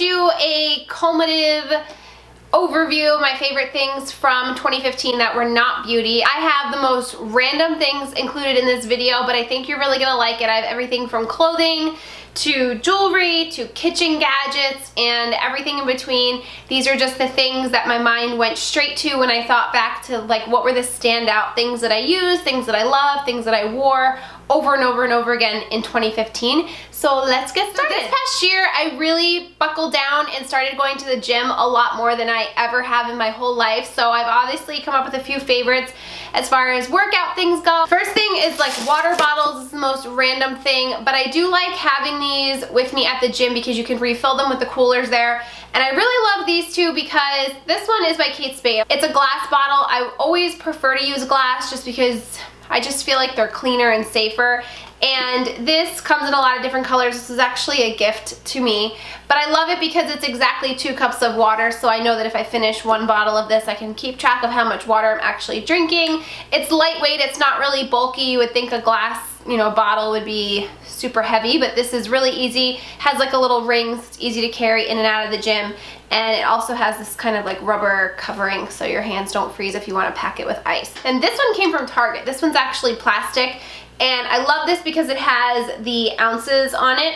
do a cumulative overview of my favorite things from 2015 that were not beauty. I have the most random things included in this video, but I think you're really gonna like it. I have everything from clothing to jewelry to kitchen gadgets and everything in between. These are just the things that my mind went straight to when I thought back to like what were the standout things that I used, things that I love, things that I wore over and over and over again in 2015. So let's get started. This past year, I really buckled down and started going to the gym a lot more than I ever have in my whole life. So I've obviously come up with a few favorites as far as workout things go. First thing is like water bottles. This is the most random thing, but I do like having these with me at the gym because you can refill them with the coolers there. And I really love these two because this one is by Kate Spade. It's a glass bottle. I always prefer to use glass just because I just feel like they're cleaner and safer. And this comes in a lot of different colors. This is actually a gift to me, but I love it because it's exactly 2 cups of water, so I know that if I finish 1 bottle of this, I can keep track of how much water I'm actually drinking. It's lightweight, it's not really bulky. You would think a glass, bottle would be super heavy, but this is really easy. Has like a little ring, so it's easy to carry in and out of the gym. And it also has this kind of like rubber covering so your hands don't freeze if you want to pack it with ice. And this one came from Target. This one's actually plastic. And I love this because it has the ounces on it.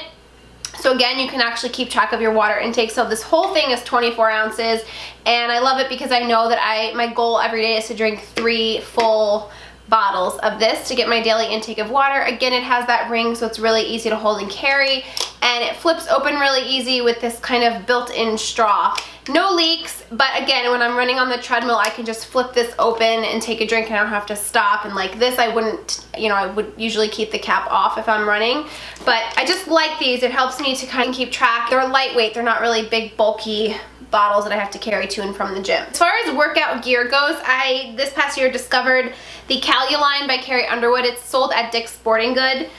So again, you can actually keep track of your water intake. So this whole thing is 24 ounces. And I love it because I know that my goal every day is to drink 3 full bottles of this to get my daily intake of water. Again, it has that ring, so it's really easy to hold and carry. And it flips open really easy with this kind of built-in straw. No leaks, but again, when I'm running on the treadmill, I can just flip this open and take a drink and I don't have to stop. And like this, I wouldn't, I would usually keep the cap off if I'm running. But I just like these. It helps me to kind of keep track. They're lightweight. They're not really big, bulky bottles that I have to carry to and from the gym. As far as workout gear goes, I this past year discovered the Calu line by Carrie Underwood. It's sold at Dick's Sporting Goods,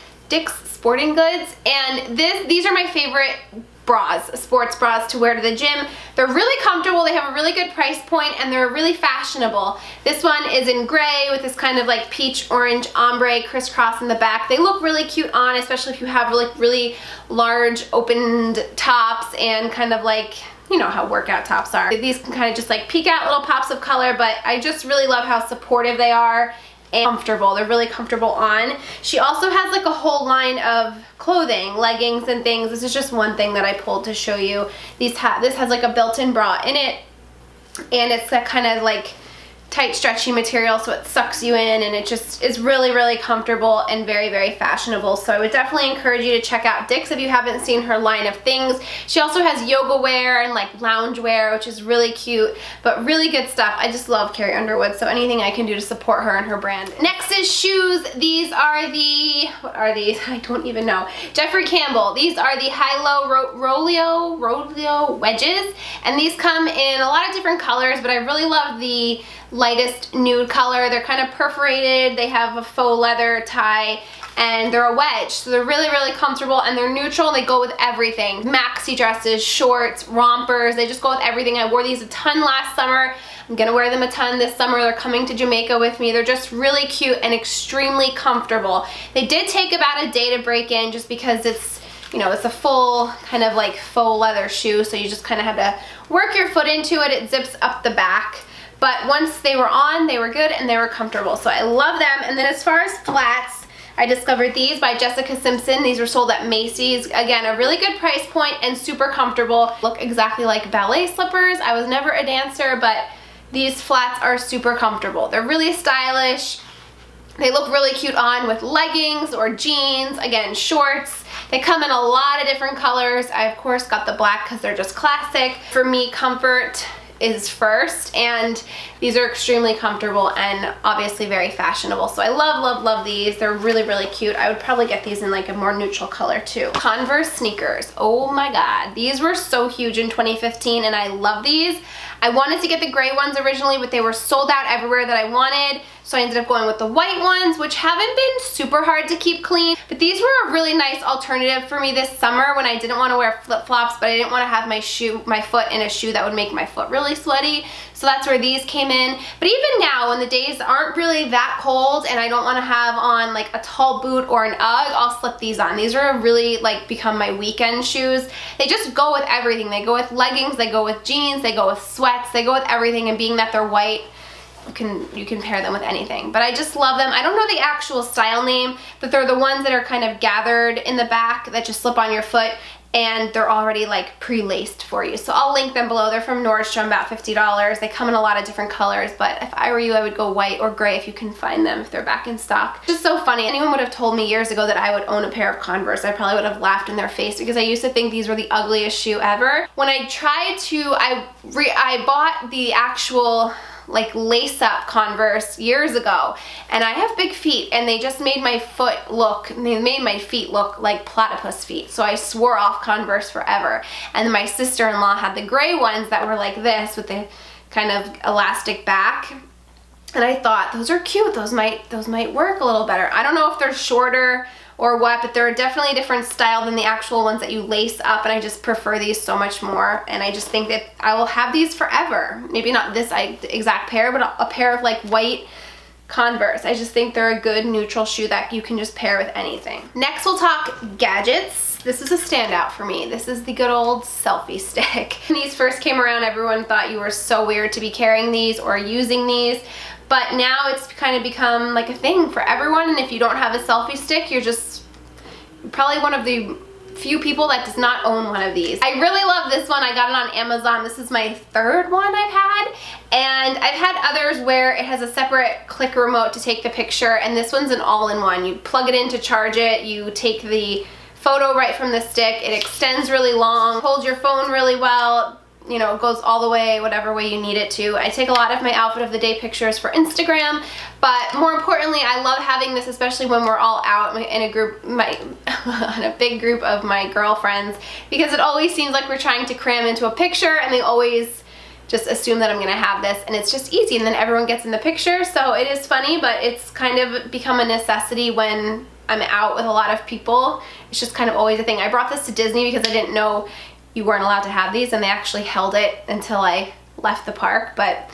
and these are my favorite bras, sports bras to wear to the gym. They're really comfortable, they have a really good price point, and they're really fashionable. This one is in gray with this kind of like peach orange ombre crisscross in the back. They look really cute on, especially if you have really large opened tops and kind of like, you know how workout tops are. These can kind of just like peek out little pops of color, but I just really love how supportive they are and comfortable. They're really comfortable on. She also has like a whole line of clothing, leggings and things. This is just one thing that I pulled to show you. This has like a built-in bra in it, and it's that kind of like tight stretchy material, so it sucks you in, and it just is really comfortable and very fashionable. So I would definitely encourage you to check out Dick's if you haven't seen her line of things. She also has yoga wear and like lounge wear, which is really cute, but really good stuff. I just love Carrie Underwood, so anything I can do to support her and her brand. Next is shoes. These are the, what are these? I don't even know. Jeffrey Campbell. These are the high-low rodeo wedges, and these come in a lot of different colors, but I really love the lightest nude color. They're kind of perforated, they have a faux leather tie, and they're a wedge, so they're really comfortable, and they're neutral, and they go with everything. Maxi dresses, shorts, rompers, they just go with everything. I wore these a ton last summer. I'm gonna wear them a ton this summer. They're coming to Jamaica with me. They're just really cute and extremely comfortable. They did take about a day to break in just because it's, it's a full kind of like faux leather shoe, so you just kind of have to work your foot into it. It zips up the back. But once they were on, they were good and they were comfortable. So I love them. And then as far as flats, I discovered these by Jessica Simpson. These were sold at Macy's. Again, a really good price point and super comfortable. Look exactly like ballet slippers. I was never a dancer, but these flats are super comfortable. They're really stylish. They look really cute on with leggings or jeans, again, shorts. They come in a lot of different colors. I, of course, got the black because they're just classic. For me, comfort is first, and these are extremely comfortable and obviously very fashionable. So I love these. They're really cute. I would probably get these in like a more neutral color too. Converse sneakers. Oh my god. These were so huge in 2015 and I love these. I wanted to get the gray ones originally, but they were sold out everywhere that I wanted. so I ended up going with the white ones, which haven't been super hard to keep clean, but these were a really nice alternative for me this summer when I didn't want to wear flip-flops, but I didn't want to have my foot in a shoe that would make my foot really sweaty. So that's where these came in. But even now, when the days aren't really that cold and I don't want to have on like a tall boot or an Ugg, I'll slip these on. These are really like become my weekend shoes. They just go with everything. They go with leggings, they go with jeans, they go with sweats, they go with everything, and being that they're white, you can pair them with anything. But I just love them. I don't know the actual style name, but they're the ones that are kind of gathered in the back that just slip on your foot, and they're already like pre-laced for you. So I'll link them below. They're from Nordstrom, about $50. They come in a lot of different colors, but if I were you, I would go white or gray if you can find them, if they're back in stock. It's just so funny. Anyone would have told me years ago that I would own a pair of Converse, I probably would have laughed in their face, because I used to think these were the ugliest shoe ever. When I tried to, I bought the actual like lace-up Converse years ago, and I have big feet, and they just made my feet look like platypus feet, so I swore off Converse forever. And then my sister-in-law had the gray ones that were like this with the kind of elastic back, and I thought those are cute, those might work a little better. I don't know if they're shorter or what, but they're definitely a different style than the actual ones that you lace up, and I just prefer these so much more, and I just think that I will have these forever. Maybe not this exact pair, but a pair of like white Converse. I just think they're a good neutral shoe that you can just pair with anything. Next we'll talk gadgets. This is a standout for me. This is the good old selfie stick. When these first came around, everyone thought you were so weird to be carrying these or using these. But now it's kind of become like a thing for everyone, and if you don't have a selfie stick, you're just probably one of the few people that does not own one of these. I really love this one. I got it on Amazon. This is my third one I've had, and I've had others where it has a separate click remote to take the picture, and this one's an all-in-one. You plug it in to charge it, you take the photo right from the stick, it extends really long, holds your phone really well, you know, it goes all the way, whatever way you need it to. I take a lot of my outfit of the day pictures for Instagram, but more importantly, I love having this, especially when we're all out in a group, in a big group of my girlfriends, because it always seems like we're trying to cram into a picture, and they always just assume that I'm gonna have this, and it's just easy, and then everyone gets in the picture. So it is funny, but it's kind of become a necessity when I'm out with a lot of people. It's just kind of always a thing. I brought this to Disney because I didn't know you weren't allowed to have these, and they actually held it until I left the park. But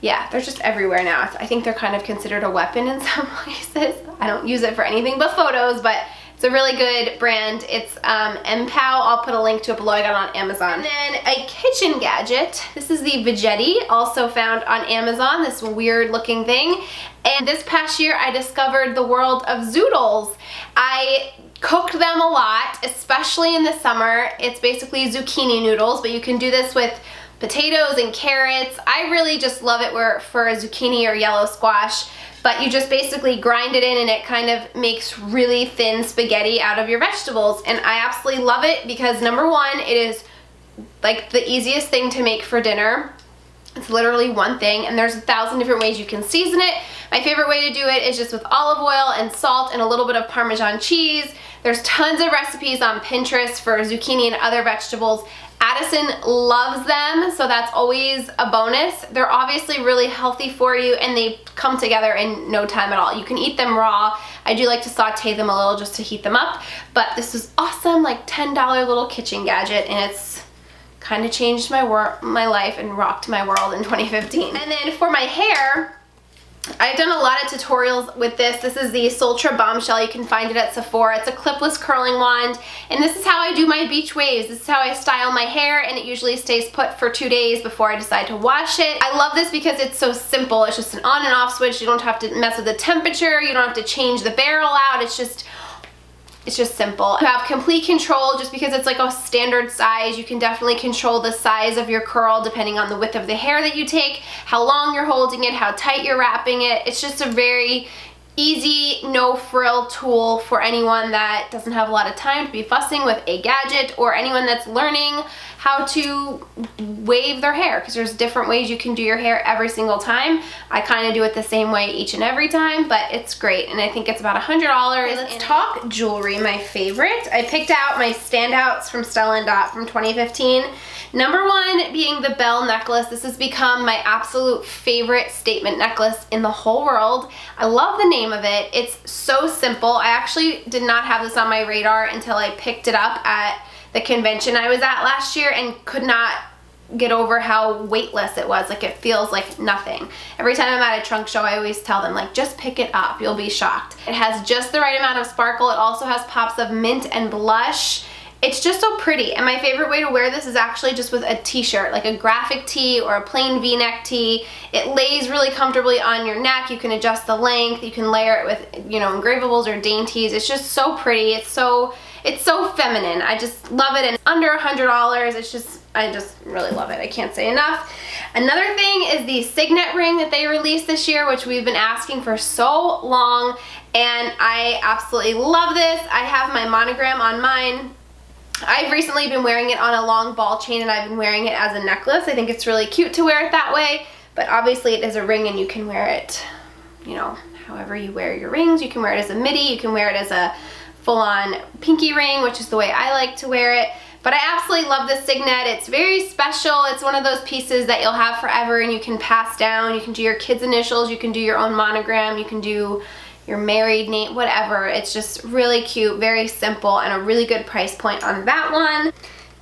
yeah, they're just everywhere now. I think they're kind of considered a weapon in some places. I don't use it for anything but photos, but it's a really good brand. It's MPOW. I'll put a link to it below. I got it on Amazon. And then a kitchen gadget. This is the Veggetti, also found on Amazon, this weird looking thing. And this past year I discovered the world of zoodles. I cooked them a lot, especially in the summer. It's basically zucchini noodles, but you can do this with potatoes and carrots. I really just love it for a zucchini or yellow squash, but you just basically grind it in, and it kind of makes really thin spaghetti out of your vegetables. And I absolutely love it because, number one, it is like the easiest thing to make for dinner. It's literally one thing, and there's 1,000 different ways you can season it. My favorite way to do it is just with olive oil and salt and a little bit of Parmesan cheese. There's tons of recipes on Pinterest for zucchini and other vegetables. Addison loves them, so that's always a bonus. They're obviously really healthy for you, and they come together in no time at all. You can eat them raw. I do like to saute them a little just to heat them up, but this is awesome, like $10 little kitchen gadget, and it's kind of changed my life and rocked my world in 2015. And then for my hair, I've done a lot of tutorials with this. This is the Sultra Bombshell. You can find it at Sephora. It's a clipless curling wand, and this is how I do my beach waves. This is how I style my hair, and it usually stays put for 2 days before I decide to wash it. I love this because it's so simple. It's just an on and off switch. You don't have to mess with the temperature. You don't have to change the barrel out. It's just simple. You have complete control. Just because it's like a standard size, you can definitely control the size of your curl depending on the width of the hair that you take, how long you're holding it, how tight you're wrapping it. It's just a very easy, no frill tool for anyone that doesn't have a lot of time to be fussing with a gadget, or anyone that's learning how to wave their hair, because there's different ways you can do your hair every single time. I kind of do it the same way each and every time, but it's great, and I think it's about $100. Okay, let's talk jewelry, my favorite. I picked out my standouts from Stella Dot from 2015. Number one being the bell necklace. This has become my absolute favorite statement necklace in the whole world. I love the name of it. It's so simple. I actually did not have this on my radar until I picked it up at the convention I was at last year and could not get over how weightless it was. Like, it feels like nothing. Every time I'm at a trunk show, I always tell them, like, just pick it up. You'll be shocked. It has just the right amount of sparkle. It also has pops of mint and blush. It's just so pretty, and my favorite way to wear this is actually just with a t-shirt, like a graphic tee or a plain v-neck tee. It lays really comfortably on your neck. You can adjust the length. You can layer it with, you know, engravables or dainties. It's just so pretty. It's so feminine. I just love it, and under $100. I just really love it. I can't say enough. Another thing is the signet ring that they released this year, which we've been asking for so long, and I absolutely love this. I have my monogram on mine. I've recently been wearing it on a long ball chain, and I've been wearing it as a necklace. I think it's really cute to wear it that way, but obviously it is a ring, and you can wear it, you know, however you wear your rings. You can wear it as a midi, you can wear it as a full-on pinky ring, which is the way I like to wear it. But I absolutely love this signet. It's very special. It's one of those pieces that you'll have forever and you can pass down. You can do your kids' initials, you can do your own monogram, you can do your married name, whatever. It's just really cute, very simple, and a really good price point on that one.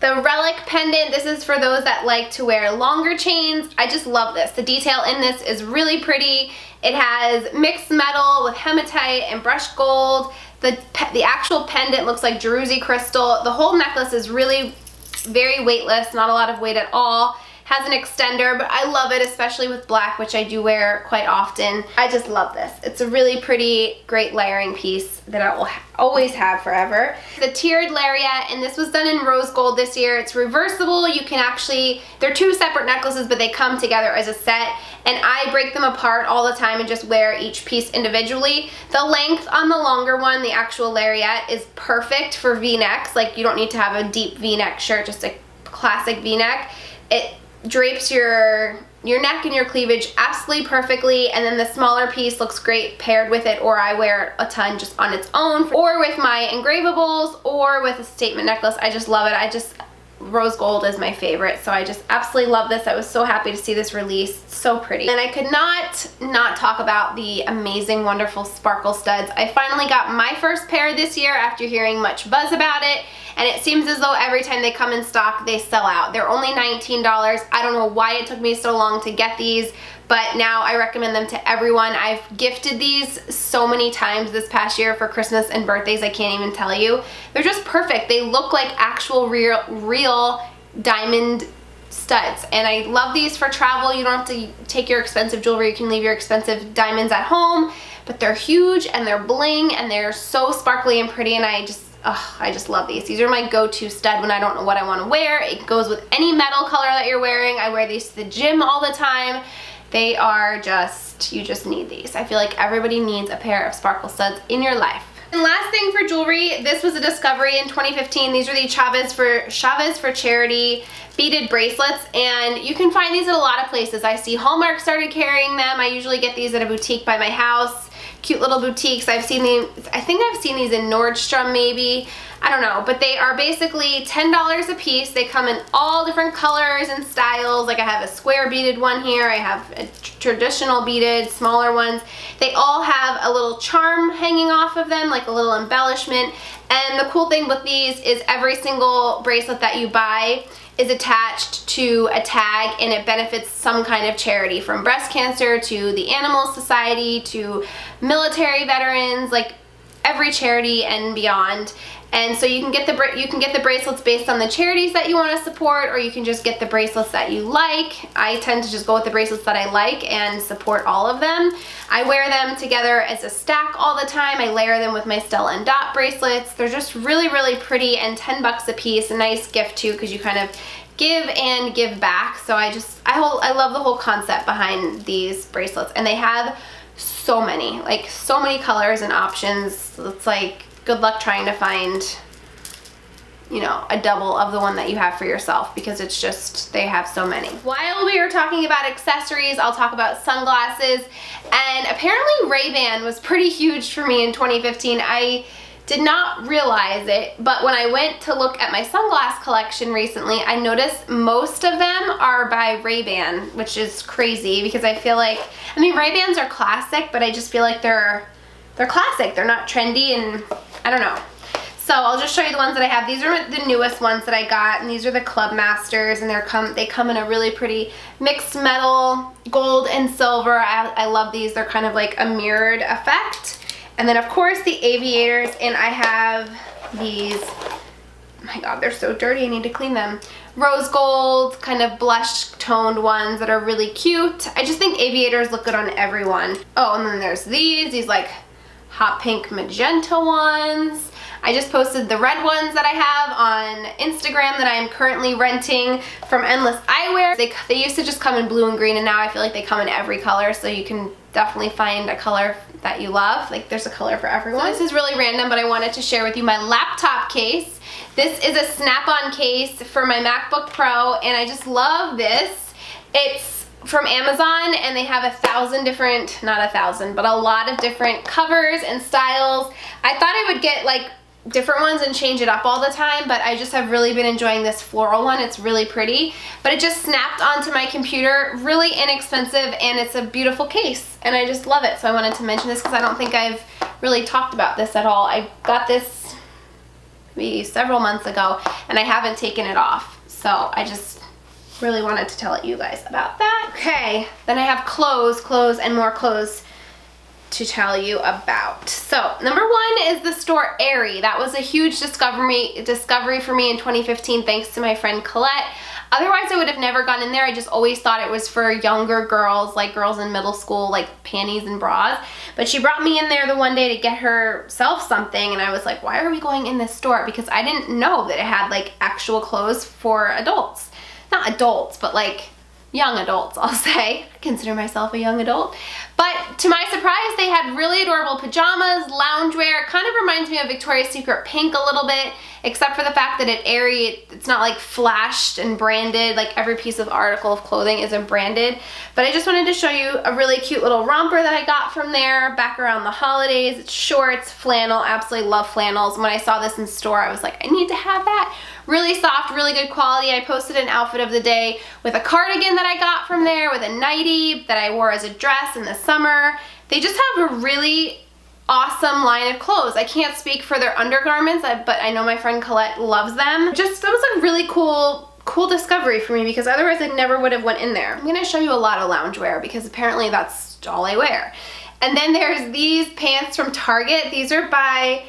The relic pendant, this is for those that like to wear longer chains. I just love this. The detail in this is really pretty. It has mixed metal with hematite and brushed gold. The actual pendant looks like Jerusi crystal. The whole necklace is really very weightless, not a lot of weight at all. Has an extender, but I love it, especially with black, which I do wear quite often. I just love this. It's a really pretty, great layering piece that I will always have forever. The tiered lariat, and this was done in rose gold this year. It's reversible. You can actually, they're two separate necklaces, but they come together as a set, and I break them apart all the time and just wear each piece individually. The length on the longer one, the actual lariat, is perfect for V-necks. Like, you don't need to have a deep V-neck shirt, just a classic V-neck. It drapes your neck and your cleavage absolutely perfectly, and then the smaller piece looks great paired with it, or I wear it a ton just on its own, or with my engravables, or with a statement necklace. I just love it. Rose gold is my favorite, so I just absolutely love this. I was so happy to see this released. It's so pretty. And I could not talk about the amazing, wonderful sparkle studs. I finally got my first pair this year after hearing much buzz about it, and it seems as though every time they come in stock, they sell out. They're only $19. I don't know why it took me so long to get these, but now I recommend them to everyone. I've gifted these so many times this past year for Christmas and birthdays, I can't even tell you. They're just perfect. They look like actual real diamond studs, and I love these for travel. You don't have to take your expensive jewelry. You can leave your expensive diamonds at home, but they're huge and they're bling and they're so sparkly and pretty, and I just love these. These are my go-to stud when I don't know what I want to wear. It goes with any metal color that you're wearing. I wear these to the gym all the time. They are just, you just need these. I feel like everybody needs a pair of sparkle studs in your life. And last thing for jewelry, this was a discovery in 2015. These are the Chavez for Charity beaded bracelets, and you can find these at a lot of places. I see Hallmark started carrying them. I usually get these at a boutique by my house. Cute little boutiques. I think I've seen these in Nordstrom maybe. I don't know, but they are basically $10 a piece. They come in all different colors and styles. Like, I have a square beaded one here. I have a traditional beaded, smaller ones. They all have a little charm hanging off of them, like a little embellishment. And the cool thing with these is every single bracelet that you buy is attached to a tag, and it benefits some kind of charity, from breast cancer to the Animal Society to military veterans, like every charity and beyond. And so you can get the bracelets based on the charities that you want to support, or you can just get the bracelets that you like. I tend to just go with the bracelets that I like and support all of them. I wear them together as a stack all the time. I layer them with my Stella Dot bracelets. They're just really, really pretty, and $10 a piece. A nice gift too, because you kind of give and give back. So I love the whole concept behind these bracelets, and they have so many, like so many colors and options. It's like good luck trying to find, you know, a double of the one that you have for yourself, because it's just, they have so many. While we were talking about accessories, I'll talk about sunglasses. And apparently Ray-Ban was pretty huge for me in 2015. I did not realize it, but when I went to look at my sunglass collection recently, I noticed most of them are by Ray-Ban, which is crazy because I feel like, I mean, Ray-Bans are classic, but I just feel like they're classic. They're not trendy, and I don't know. So I'll just show you the ones that I have. These are the newest ones that I got, and these are the Club Masters, and they come in a really pretty mixed metal, gold and silver. I love these. They're kind of like a mirrored effect. And then of course the aviators, and I have these, oh my god, they're so dirty, I need to clean them. Rose gold, kind of blush toned ones that are really cute. I just think aviators look good on everyone. Oh, and then there's these like hot pink magenta ones. I just posted the red ones that I have on Instagram that I am currently renting from Endless Eyewear. They used to just come in blue and green, and now I feel like they come in every color, so you can definitely find a color that you love. Like, there's a color for everyone. So this is really random, but I wanted to share with you my laptop case. This is a snap-on case for my MacBook Pro, and I just love this. It's from Amazon, and they have 1,000 different, not 1,000, but a lot of different covers and styles. I thought I would get like different ones and change it up all the time, but I just have really been enjoying this floral one. It's really pretty, but it just snapped onto my computer, really inexpensive, and it's a beautiful case, and I just love it. So I wanted to mention this because I don't think I've really talked about this at all. I got this maybe several months ago, and I haven't taken it off, so I just really wanted to tell you guys about that. Okay, then I have clothes and more clothes to tell you about. So number one is the store Aerie. That was a huge discovery for me in 2015, thanks to my friend Colette. Otherwise I would have never gone in there. I just always thought it was for younger girls, like girls in middle school, like panties and bras. But she brought me in there the one day to get herself something, and I was like, why are we going in this store? Because I didn't know that it had like actual clothes for adults. Not adults, but like young adults, I'll say. I consider myself a young adult. But to my surprise, they had really adorable pajamas, loungewear. It kind of reminds me of Victoria's Secret Pink a little bit, except for the fact that at Aerie, it's not like flashed and branded, like every piece of article of clothing isn't branded. But I just wanted to show you a really cute little romper that I got from there back around the holidays. It's shorts, flannel, absolutely love flannels. When I saw this in store, I was like, I need to have that. Really soft, really good quality. I posted an outfit of the day with a cardigan that I got from there, with a nightie that I wore as a dress in the summer. They just have a really awesome line of clothes. I can't speak for their undergarments, but I know my friend Colette loves them. Just, that was a really cool discovery for me, because otherwise I never would have went in there. I'm gonna show you a lot of loungewear because apparently that's all I wear. And then there's these pants from Target. These are by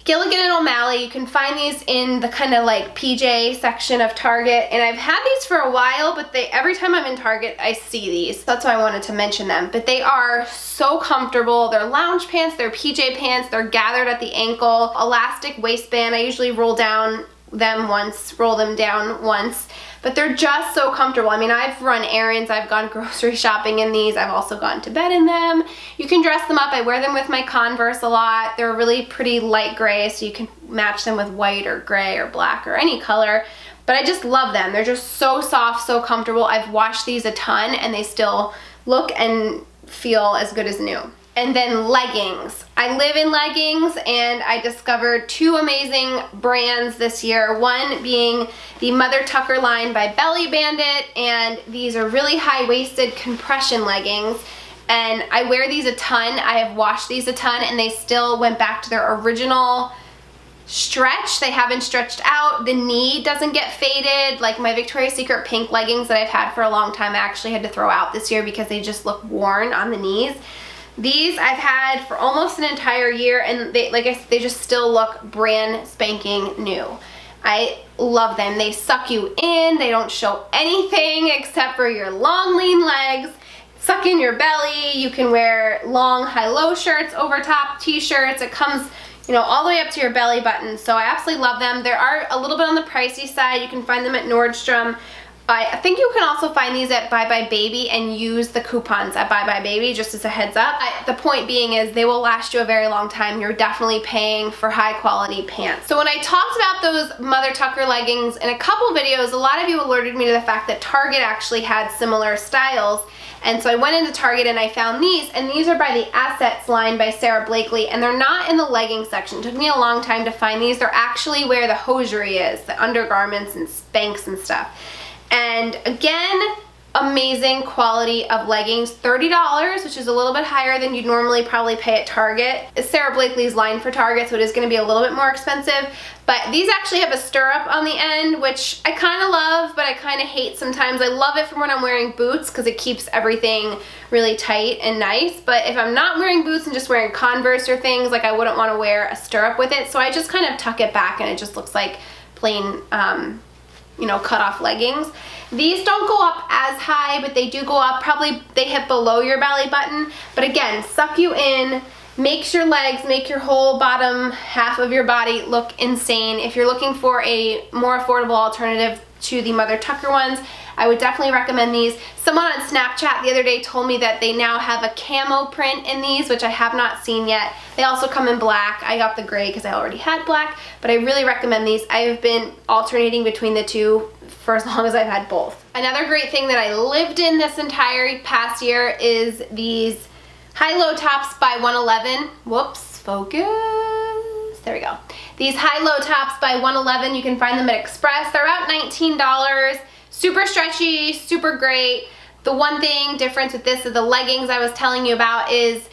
Gilligan and O'Malley. You can find these in the kind of like PJ section of Target, and I've had these for a while, but every time I'm in Target I see these. That's why I wanted to mention them. But they are so comfortable. They're lounge pants, they're PJ pants, they're gathered at the ankle, elastic waistband. I usually roll them down once, but they're just so comfortable. I mean, I've run errands, I've gone grocery shopping in these, I've also gone to bed in them. You can dress them up. I wear them with my Converse a lot. They're really pretty light gray, so you can match them with white or gray or black or any color. But I just love them. They're just so soft, so comfortable. I've washed these a ton and they still look and feel as good as new. And then leggings. I live in leggings, and I discovered two amazing brands this year. One being the Mother Tucker line by Belly Bandit, and these are really high-waisted compression leggings. And I wear these a ton. I have washed these a ton, and they still went back to their original stretch. They haven't stretched out. The knee doesn't get faded. Like my Victoria's Secret Pink leggings that I've had for a long time, I actually had to throw out this year because they just look worn on the knees. These I've had for almost an entire year, and they just still look brand spanking new. I love them. They suck you in. They don't show anything except for your long, lean legs. Suck in your belly. You can wear long high-low shirts over top, t-shirts. It comes, you know, all the way up to your belly button. So I absolutely love them. They are a little bit on the pricey side. You can find them at Nordstrom. I think you can also find these at Bye Bye Baby and use the coupons at Bye Bye Baby, just as a heads up. The point being is they will last you a very long time. You're definitely paying for high quality pants. So when I talked about those Mother Tucker leggings in a couple videos, a lot of you alerted me to the fact that Target actually had similar styles. And so I went into Target and I found these, and these are by the Assets line by Sarah Blakely, and they're not in the legging section. It took me a long time to find these. They're actually where the hosiery is, the undergarments and Spanx and stuff. And again, amazing quality of leggings. $30, which is a little bit higher than you'd normally probably pay at Target. It's Sarah Blakely's line for Target, so it is going to be a little bit more expensive. But these actually have a stirrup on the end, which I kind of love, but I kind of hate sometimes. I love it for when I'm wearing boots because it keeps everything really tight and nice. But if I'm not wearing boots and just wearing Converse or things, like I wouldn't want to wear a stirrup with it. So I just kind of tuck it back and it just looks like plain, you know, cut off leggings. These don't go up as high, but they do go up, probably they hit below your belly button. But again, suck you in, makes your legs, make your whole bottom half of your body look insane. If you're looking for a more affordable alternative to the Mother Tucker ones, I would definitely recommend these. Someone on Snapchat the other day told me that they now have a camo print in these, which I have not seen yet. They also come in black. I got the gray because I already had black, but I really recommend these. I have been alternating between the two for as long as I've had both. Another great thing that I lived in this entire past year is these high-low tops by 111. Whoops, focus. There we go. These high-low tops by 111, you can find them at Express. They're about $19. Super stretchy, super great. The one thing difference with this is the leggings I was telling you about is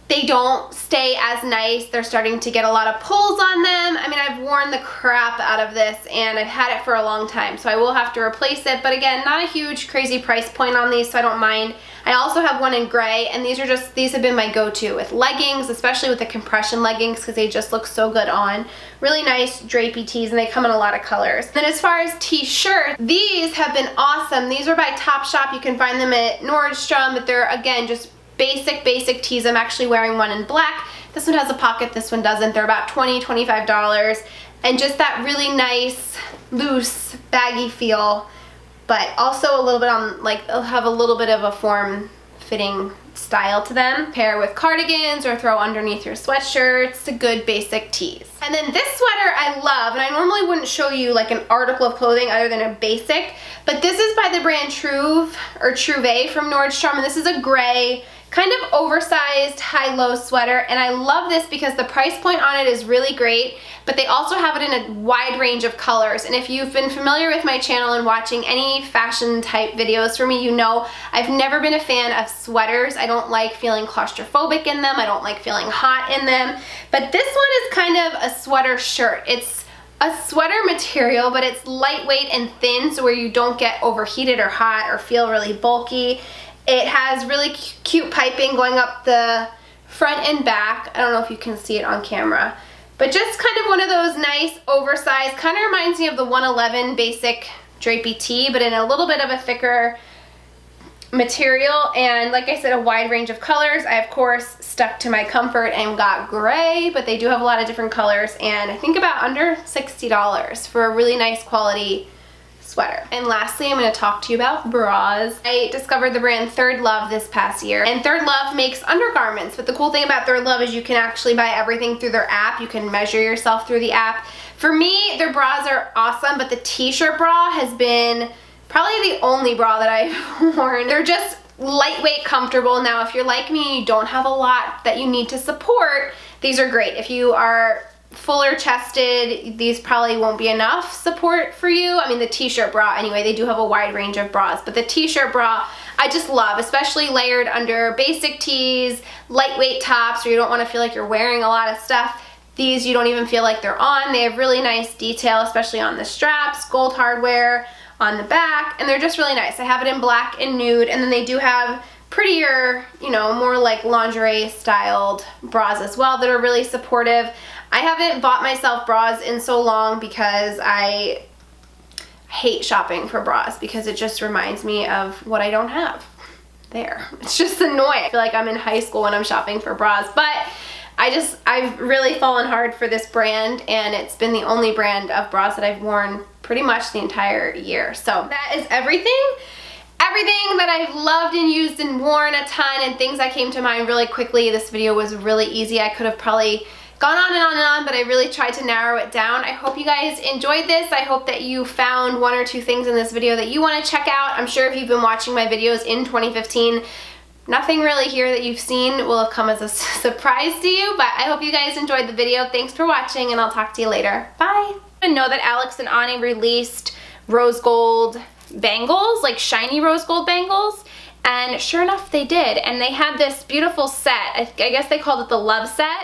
they don't stay as nice. They're starting to get a lot of pulls on them. I mean, I've worn the crap out of this and I've had it for a long time, so I will have to replace it. But again, not a huge crazy price point on these, so I don't mind. I also have one in gray, and these have been my go-to with leggings, especially with the compression leggings because they just look so good on. Really nice drapey tees, and they come in a lot of colors. Then as far as t-shirts, these have been awesome. These are by Topshop. You can find them at Nordstrom, but they're, again, just basic tees. I'm actually wearing one in black. This one has a pocket, this one doesn't. They're about $20, $25, and just that really nice, loose, baggy feel, but also a little bit on, like, they'll have a little bit of a form-fitting style to them. Pair with cardigans or throw underneath your sweatshirts. A good basic tees. And then this sweater I love, and I normally wouldn't show you like an article of clothing other than a basic, but this is by the brand Trouve or Trouvé from Nordstrom, and this is a gray, kind of oversized high-low sweater, and I love this because the price point on it is really great, but they also have it in a wide range of colors. And if you've been familiar with my channel and watching any fashion type videos from me, you know I've never been a fan of sweaters. I don't like feeling claustrophobic in them. I don't like feeling hot in them. But this one is kind of a sweater shirt. It's a sweater material, but it's lightweight and thin, so where you don't get overheated or hot or feel really bulky. It has really cute piping going up the front and back. I don't know if you can see it on camera, but just kind of one of those nice oversized, kind of reminds me of the 111 basic drapey tee, but in a little bit of a thicker material, and like I said, a wide range of colors. I of course stuck to my comfort and got gray, but they do have a lot of different colors, and I think about under $60 for a really nice quality sweater. And lastly, I'm going to talk to you about bras. I discovered the brand Third Love this past year, and Third Love makes undergarments, but the cool thing about Third Love is you can actually buy everything through their app. You can measure yourself through the app. For me, their bras are awesome, but the t-shirt bra has been probably the only bra that I've worn. They're just lightweight, comfortable. Now, if you're like me, you don't have a lot that you need to support, these are great. If you are fuller chested, these probably won't be enough support for you. I mean, the t-shirt bra anyway, they do have a wide range of bras, but the t-shirt bra I just love, especially layered under basic tees, lightweight tops, where you don't want to feel like you're wearing a lot of stuff. These you don't even feel like they're on. They have really nice detail, especially on the straps, gold hardware on the back, and they're just really nice. I have it in black and nude, and then they do have prettier, you know, more like lingerie styled bras as well that are really supportive. I haven't bought myself bras in so long because I hate shopping for bras because it just reminds me of what I don't have there. It's just annoying. I feel like I'm in high school when I'm shopping for bras, but I've really fallen hard for this brand, and it's been the only brand of bras that I've worn pretty much the entire year. So that is everything. Everything that I've loved and used and worn a ton, and things that came to mind really quickly. This video was really easy. I could have probably gone on and on and on, but I really tried to narrow it down. I hope you guys enjoyed this. I hope that you found one or two things in this video that you want to check out. I'm sure if you've been watching my videos in 2015, nothing really here that you've seen will have come as a surprise to you, but I hope you guys enjoyed the video. Thanks for watching, and I'll talk to you later. Bye. I know that Alex and Ani released rose gold bangles, like shiny rose gold bangles, and sure enough they did, and they had this beautiful set. I guess they called it the Love Set.